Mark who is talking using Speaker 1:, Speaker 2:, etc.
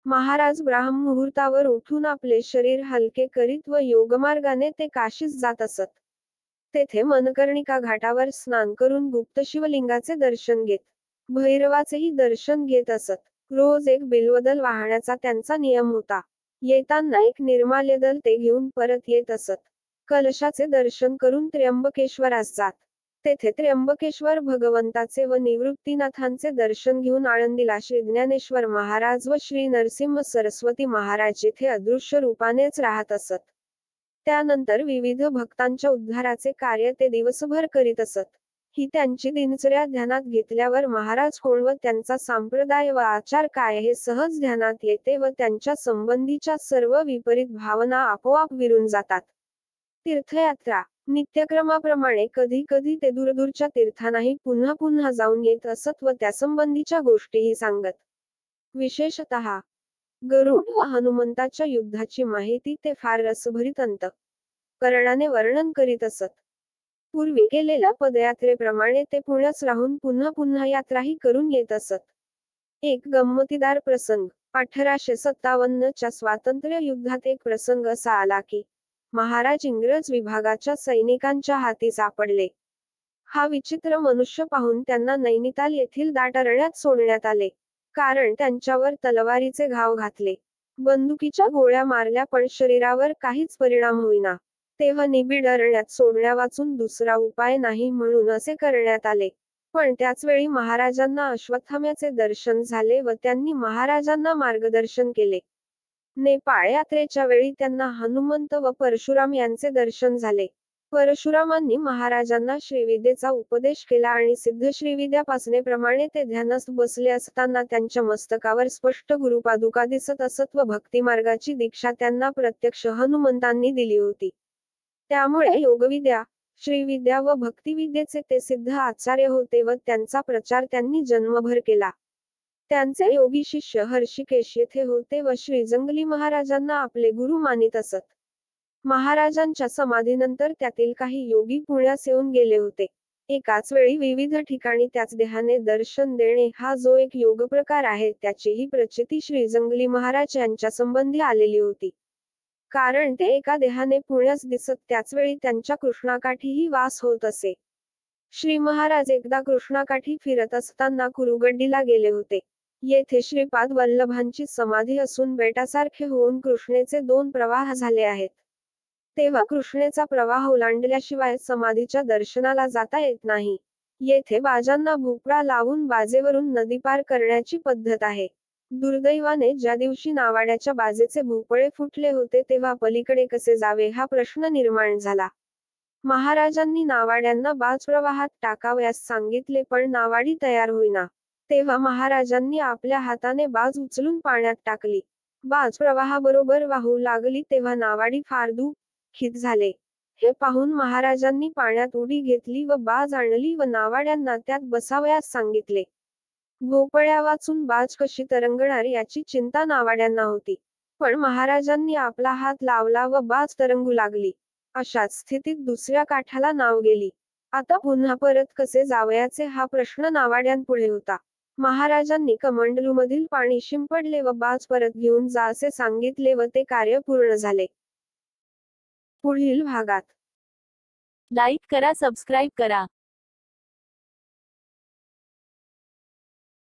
Speaker 1: महाराज ब्राह्ममुहूर्तावर उठून आपले शरीर हलके करीत व योगमार्गाने ते काशीस जात असत. तेथे मनकर्णिका घाटावर स्नान करून गुप्त शिवलिंगाचे दर्शन घेत भैरवाचेही दर्शन घेत असत. रोज एक बिल्वदल वाहण्याचा त्यांचा नियम होता. येताना एक निर्माल्यदल ते घेऊन परत येत असत. कलशाचे दर्शन करून त्र्यंबकेश्वरास जात. तेथे त्र्यंबकेश्वर भगवंताचे व निवृत्तीनाथांचे दर्शन घेऊन आळंदीला श्री ज्ञानेश्वर महाराज व श्री नरसिंह सरस्वती महाराज जिथे अदृश्य रूपानेच राहत असत. त्यानंतर विविध भक्तांच्या उद्धाराचे कार्य ते दिवसभर करीत असत. ही त्यांची दिनचर्या ध्यानात घेतल्यावर महाराज कोण व त्यांचा संप्रदाय व आचार काय हे सहज ध्यानात येते व त्यांच्या संबंधीच्या सर्व विपरीत भावना आपोआप विरून जातात. तीर्थयात्रा नित्यक्रमाप्रमाणे कधी कधी ते दूरदूरच्या तीर्थांनाही पुन्हा पुन्हा जाऊन येत असत व त्यासंबंधीच्या गोष्टीही सांगत. विशेषतः गरुड व हनुमंताच्या युद्धाची माहिती ते फार रसभरीत अंतःकरणाने वर्णन करीत असत. पूर्वी केलेल्या पदयात्रेप्रमाणे ते पुण्यास राहून पुन्हा पुन्हा यात्राही करून येत असत. एक गंमतीदार प्रसंग 1857 च्या स्वातंत्र्य युद्धात एक प्रसंग असा आला की महाराज इंग्रज विभागाच्या सैनिकांच्या हाती सापडले. हा विचित्र मनुष्य पाहून त्यांना नैनिताल येथील दाट अरण्यात सोडण्यात आले. कारण त्यांच्यावर तलवारीचे घाव घातले. बंदुकीच्या गोळ्या मारल्या पण शरीरावर काहीच परिणाम होईना. तेव्हा निबिड अरण्यात सोडण्यावाचून दुसरा उपाय नाही म्हणून असे करण्यात आले. पण त्याच वेळी महाराजांना अश्वत्थाम्याचे दर्शन झाले व त्यांनी महाराजांना मार्गदर्शन केले. नेपाळ यात्रेच्या वेळी त्यांना हनुमंत व परशुराम यांचे दर्शन झाले. परशुरामांनी महाराजांना श्रीविद्येचा उपदेश केला आणि सिद्ध श्रीविद्यापासनेप्रमाणे ते ध्यानस्थ बसले असताना त्यांच्या मस्तकावर स्पष्ट गुरुपादुका दिसत असत व भक्तिमार्गाची दीक्षा त्यांना प्रत्यक्ष हनुमंतांनी दिली होती. त्यामुळे योगविद्या, श्रीविद्या व भक्तिविद्येचे ते सिद्ध आचार्य होते व त्यांचा प्रचार त्यांनी जन्मभर केला. त्यांचे योगी शिष्य हर्षिकेश येथे होते व श्रीजंगली महाराजांना आपले गुरु मानित असत. महाराजांच्या समाधीनंतर त्यातील काही योगी पुण्यास येऊन गेले होते. एकाच वेळी विविध ठिकाणी त्याच देहाने दर्शन देणे हा जो एक योगप्रकार आहे त्याचीही प्रचिती श्रीजंगली महाराज यांच्या संबंधी आलेली होती. कारण ते एका देहाने पुण्यास दिसत त्याचवेळी त्यांच्या कृष्णाकाठीही वास होत असे. श्री महाराज एकदा कृष्णाकाठी फिरत असताना कुरुगड्डीला गेले होते. येथे श्रीपाद वल्लभांची समाधी असून बेटासारखे होऊन कृष्णेचे दोन प्रवाह झाले आहेत. तेव्हा कृष्णेचा प्रवाह ओलांडल्याशिवाय समाधीच्या दर्शनाला जाता येत नाही. येथे बाजांना भोपळा लावून बाजेवरून नदी पार करण्याची पद्धत आहे. दुर्दैवाने ज्या दिवशी नावाड्याच्या बाजेचे भोपळे फुटले होते तेव्हा पलीकडे कसे जावे हा प्रश्न निर्माण झाला. महाराजांनी नावाड्यांना बाज प्रवाहात टाकावयास सांगितले पण नावाडी तयार होईना. तेव्हा महाराजांनी आपल्या हाताने बाज उचलून पाण्यात टाकली. बाज प्रवाहाबरोबर वाहू लागली तेव्हा नावाडी फार दुःखित झाले. हे पाहून महाराजांनी पाण्यात उडी घेतली व बाज आणली व नावाड्यांना त्यात बसावयास सांगितले. भोपळ्या वाचून बाज कशी तरंगणार याची चिंता नावाड्यांना होती. पण महाराजांनी आपला हात लावला व बाज तरंगू लागली. अशाच स्थितीत दुसऱ्या काठाला नाव गेली. आता पुन्हा परत कसे जावयाचे हा प्रश्न नावाड्यांपुढे होता. महाराजांनी कमंडलूमधील पाणी शिंपडले व बाज परत घेऊन जा असे सांगितले व ते कार्य पूर्ण झाले. पुढील भागात
Speaker 2: लाईक करा, सबस्क्राईब करा.